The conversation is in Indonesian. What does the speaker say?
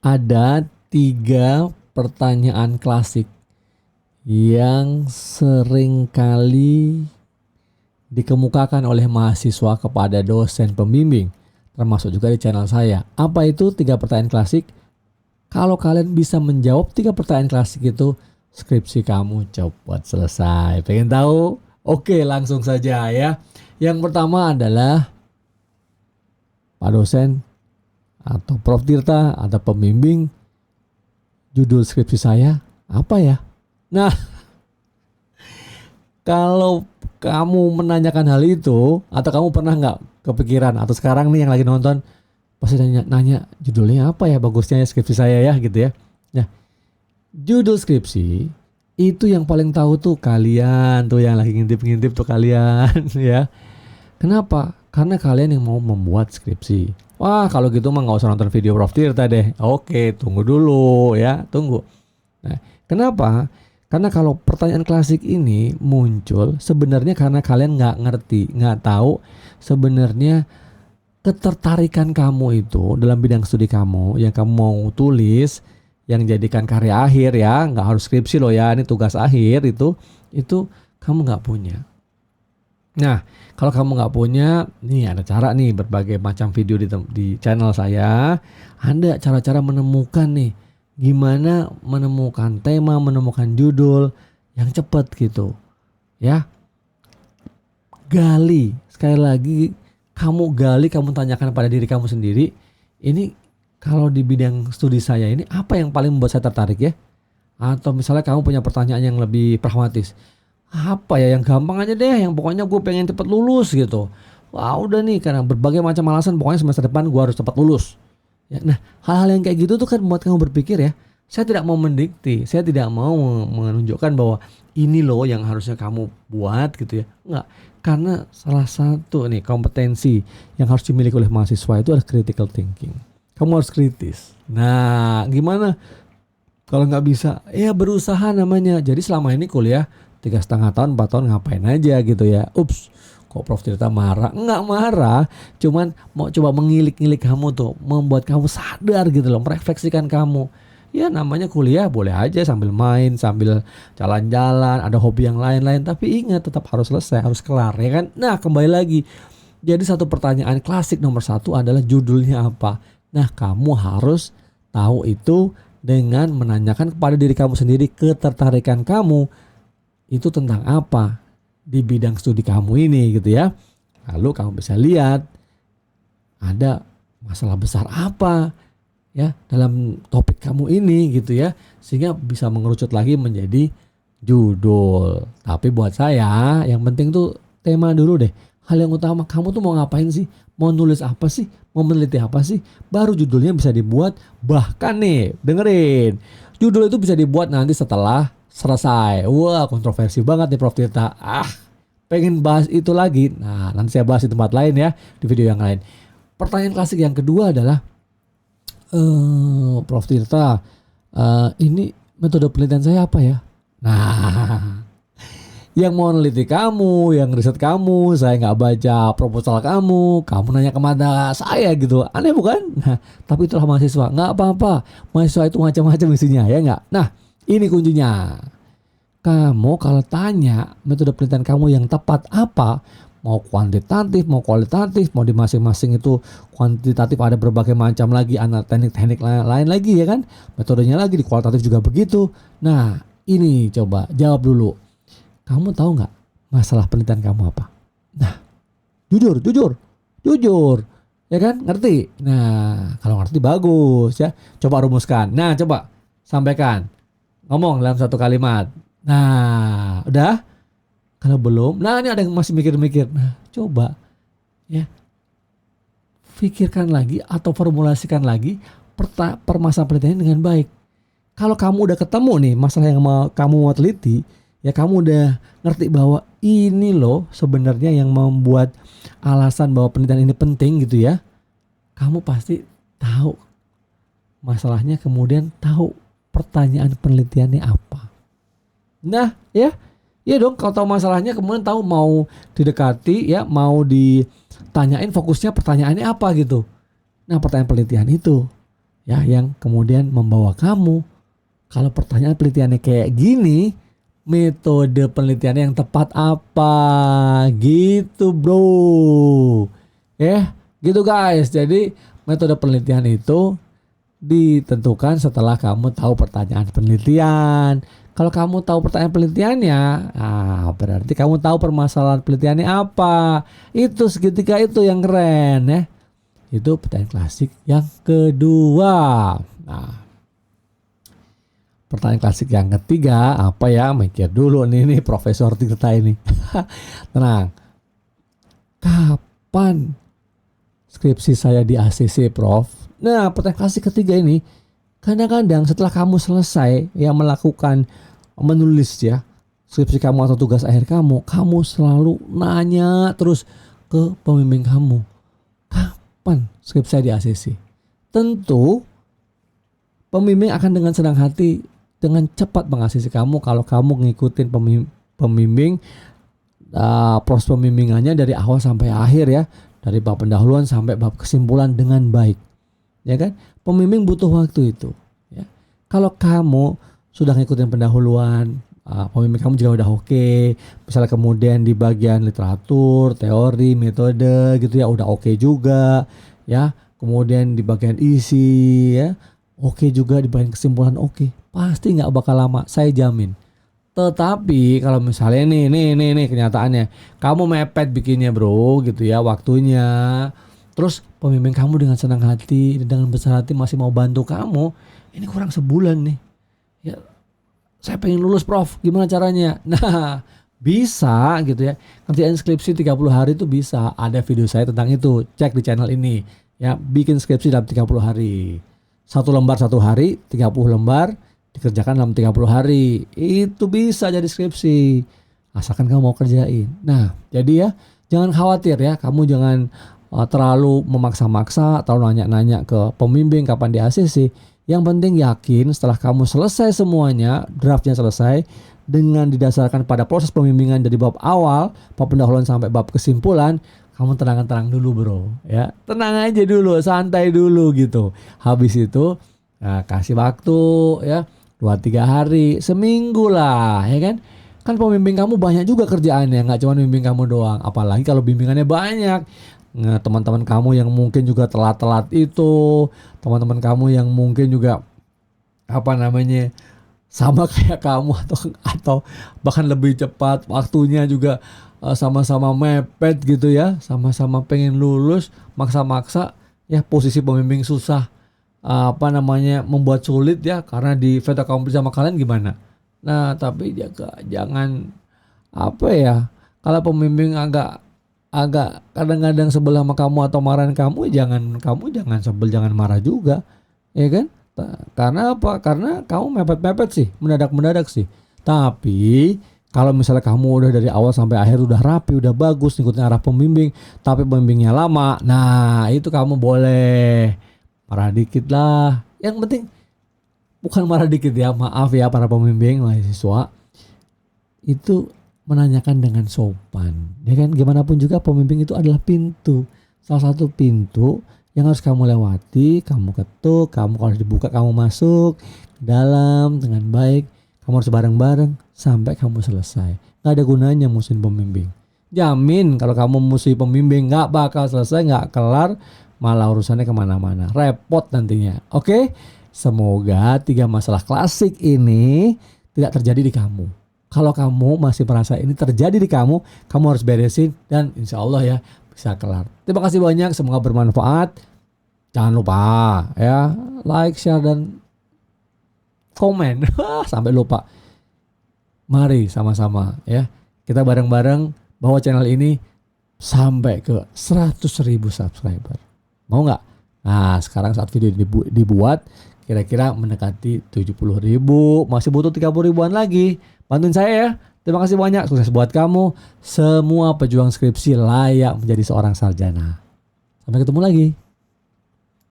Ada 3 pertanyaan klasik yang sering kali dikemukakan oleh mahasiswa kepada dosen pembimbing, termasuk juga di channel saya. Apa itu 3 pertanyaan klasik? Kalau kalian bisa menjawab 3 pertanyaan klasik itu, skripsi kamu cepat selesai. Pengen tahu? Oke, langsung saja ya. Yang pertama adalah, Pak dosen atau Prof Tirta atau pembimbing, judul skripsi saya apa ya? Nah, kalau kamu menanyakan hal itu, atau kamu pernah nggak kepikiran, atau sekarang nih yang lagi nonton pasti nanya judulnya apa ya bagusnya ya skripsi saya ya gitu ya. Nah, judul skripsi itu yang paling tahu tuh kalian tuh yang lagi ngintip-ngintip tuh kalian ya. Kenapa? Karena kalian yang mau membuat skripsi. Wah, kalau gitu mah nggak usah nonton video Prof Tirta deh. Oke, tunggu dulu ya, tunggu. Nah, kenapa? Karena kalau pertanyaan klasik ini muncul sebenarnya karena kalian nggak ngerti, nggak tahu sebenarnya ketertarikan kamu itu dalam bidang studi kamu yang kamu mau tulis, yang jadikan karya akhir ya, nggak harus skripsi loh ya, ini tugas akhir itu kamu nggak punya. Nah, kalau kamu nggak punya, nih ada cara nih, berbagai macam video di channel saya, ada cara-cara menemukan nih, gimana menemukan tema, menemukan judul yang cepat gitu, ya. Gali, sekali lagi, kamu gali, kamu tanyakan pada diri kamu sendiri, ini kalau di bidang studi saya ini apa yang paling membuat saya tertarik ya? Atau misalnya kamu punya pertanyaan yang lebih pragmatis, apa ya yang gampang aja deh, yang pokoknya gue pengen cepat lulus gitu. Wah udah nih, karena berbagai macam alasan, pokoknya semester depan gue harus cepat lulus ya. Nah, hal-hal yang kayak gitu tuh kan membuat kamu berpikir ya. Saya tidak mau mendikte, saya tidak mau menunjukkan bahwa ini loh yang harusnya kamu buat gitu ya. Enggak, karena salah satu nih kompetensi yang harus dimiliki oleh mahasiswa itu adalah critical thinking. Kamu harus kritis. Nah, gimana kalau nggak bisa? Ya berusaha namanya. Jadi selama ini kuliah 3,5 tahun, 4 tahun ngapain aja gitu ya. Ups, kok Prof Tirta marah? Enggak marah, cuman mau coba mengilik-ngilik kamu tuh, membuat kamu sadar gitu loh, merefleksikan kamu. Ya namanya kuliah boleh aja sambil main, sambil jalan-jalan, ada hobi yang lain-lain, tapi ingat tetap harus selesai, harus kelar ya kan. Nah, kembali lagi. Jadi satu pertanyaan klasik nomor 1 adalah judulnya apa. Nah, kamu harus tahu itu dengan menanyakan kepada diri kamu sendiri, ketertarikan kamu itu tentang apa di bidang studi kamu ini gitu ya. Lalu kamu bisa lihat ada masalah besar apa ya dalam topik kamu ini gitu ya, sehingga bisa mengerucut lagi menjadi judul. Tapi buat saya yang penting tuh tema dulu deh. Hal yang utama, kamu tuh mau ngapain sih? Mau nulis apa sih? Mau meneliti apa sih? Baru judulnya bisa dibuat. Bahkan nih, dengerin, judul itu bisa dibuat nanti setelah selesai. Wah, kontroversi banget nih Prof Tirta. Pengen bahas itu lagi. Nah, nanti saya bahas di tempat lain ya, di video yang lain. Pertanyaan klasik yang kedua adalah, Prof Tirta, ini metode penelitian saya apa ya? Nah, yang mau neliti kamu, yang riset kamu, saya nggak baca proposal kamu nanya kemana saya gitu, aneh bukan? Nah, tapi itulah mahasiswa, nggak apa-apa, mahasiswa itu macam-macam isinya ya nggak? Nah, ini kuncinya. Kamu kalau tanya metode penelitian kamu yang tepat apa, mau kuantitatif, mau kualitatif, mau di masing-masing itu kuantitatif ada berbagai macam lagi, teknik-teknik lain lagi ya kan, metodenya lagi, di kualitatif juga begitu. Nah, ini coba jawab dulu. Kamu tahu nggak masalah penelitian kamu apa? Nah, jujur, ya kan? Ngerti? Nah, kalau ngerti bagus ya. Coba rumuskan. Nah, coba sampaikan. Ngomong dalam satu kalimat. Nah, udah? Kalau belum, nah ini ada yang masih mikir-mikir. Nah, coba ya. Pikirkan lagi atau formulasikan lagi permasalahan penelitian dengan baik. Kalau kamu udah ketemu nih masalah yang kamu mau teliti, ya kamu udah ngerti bahwa ini loh sebenarnya yang membuat alasan bahwa penelitian ini penting gitu ya. Kamu pasti tahu masalahnya, kemudian tahu pertanyaan penelitiannya apa. Nah, ya dong, kalau tahu masalahnya kemudian tahu mau didekati ya, mau ditanyain fokusnya pertanyaannya apa gitu. Nah, pertanyaan penelitian itu ya yang kemudian membawa kamu, kalau pertanyaan penelitiannya kayak gini, metode penelitiannya yang tepat apa gitu bro. Gitu guys. Jadi metode penelitian itu ditentukan setelah kamu tahu pertanyaan penelitian. Kalau kamu tahu pertanyaan penelitiannya, berarti kamu tahu permasalahan penelitiannya apa. Itu seketika itu yang keren ya. Itu pertanyaan klasik yang kedua. Nah, pertanyaan klasik yang ketiga apa ya? Mikir dulu nih Profesor Tirta ini. Tenang. Kapan skripsi saya di ACC, Prof? Nah, pertanyaan klasik ketiga ini kadang-kadang setelah kamu selesai ya melakukan menulis ya skripsi kamu atau tugas akhir kamu selalu nanya terus ke pembimbing kamu, kapan skripsi saya di ACC? Tentu pembimbing akan dengan senang hati dengan cepat meng-ACC kamu kalau kamu ngikutin pembimbing proses pembimbingannya dari awal sampai akhir ya, dari bab pendahuluan sampai bab kesimpulan dengan baik. Ya kan? Pembimbing butuh waktu itu ya. Kalau kamu sudah ngikutin pendahuluan, pembimbing kamu juga udah oke. Misalnya kemudian di bagian literatur, teori, metode gitu ya udah oke juga ya. Kemudian di bagian isi ya oke juga, di bagian kesimpulan oke. Pasti nggak bakal lama, saya jamin. Tetapi kalau misalnya nih kenyataannya kamu mepet bikinnya bro gitu ya waktunya. Terus pembimbing kamu dengan senang hati, dengan besar hati masih mau bantu kamu. Ini kurang sebulan nih. Ya, saya pengen lulus Prof, gimana caranya? Nah, bisa gitu ya. Ngerjain skripsi 30 hari itu bisa. Ada video saya tentang itu. Cek di channel ini. Ya, bikin skripsi dalam 30 hari. 1 lembar 1 hari, 30 lembar dikerjakan dalam 30 hari. Itu bisa jadi skripsi. Asalkan kamu mau kerjain. Nah, jadi ya jangan khawatir ya. Kamu jangan terlalu memaksa-maksa, terlalu nanya-nanya ke pembimbing kapan di ACC. Yang penting yakin setelah kamu selesai semuanya, draftnya selesai, dengan didasarkan pada proses pembimbingan dari bab awal, bab pendahuluan sampai bab kesimpulan, kamu tenang dulu bro ya. Tenang aja dulu, santai dulu gitu. Habis itu kasih waktu ya 2-3 hari, seminggu lah ya kan. Kan pembimbing kamu banyak juga kerjaannya, gak cuma bimbing kamu doang. Apalagi kalau bimbingannya banyak. Nah, teman-teman kamu yang mungkin juga telat-telat itu, teman-teman kamu yang mungkin juga sama kayak kamu atau bahkan lebih cepat waktunya juga sama-sama mepet gitu ya, sama-sama pengen lulus, maksa-maksa ya, posisi pembimbing susah membuat sulit ya karena di fait accompli sama kalian gimana. Nah, tapi jangan kalau pembimbing agak kadang-kadang sebel sama kamu atau marahin kamu jangan sebel, jangan marah juga ya kan. Karena apa? Karena kamu mepet-mepet sih, mendadak sih. Tapi kalau misalnya kamu udah dari awal sampai akhir udah rapi, udah bagus ngikutin arah pembimbing, tapi pembimbingnya lama, nah itu kamu boleh marah dikit lah. Yang penting bukan marah dikit ya, maaf ya para pembimbing mahasiswa, itu menanyakan dengan sopan, ya kan? Gimana pun juga pembimbing itu adalah pintu, salah satu pintu yang harus kamu lewati. Kamu ketuk, kamu kalau dibuka kamu masuk ke dalam dengan baik. Kamu harus bareng-bareng sampai kamu selesai. Gak ada gunanya musuhin pembimbing. Jamin kalau kamu musuhi pembimbing gak bakal selesai, gak kelar, malah urusannya kemana-mana, repot nantinya. Oke, semoga 3 masalah klasik ini tidak terjadi di kamu. Kalau kamu masih merasa ini terjadi di kamu harus beresin dan insya Allah ya bisa kelar. Terima kasih banyak, semoga bermanfaat. Jangan lupa ya like, share dan komen. Sampai lupa. Mari sama-sama ya kita bareng-bareng bawa channel ini sampai ke 100.000 subscriber. Mau nggak? Nah, sekarang saat video dibuat kira-kira mendekati 70.000, masih butuh 30.000-an lagi. Bantuin saya ya. Terima kasih banyak, sukses buat kamu. Semua pejuang skripsi layak menjadi seorang sarjana. Sampai ketemu lagi.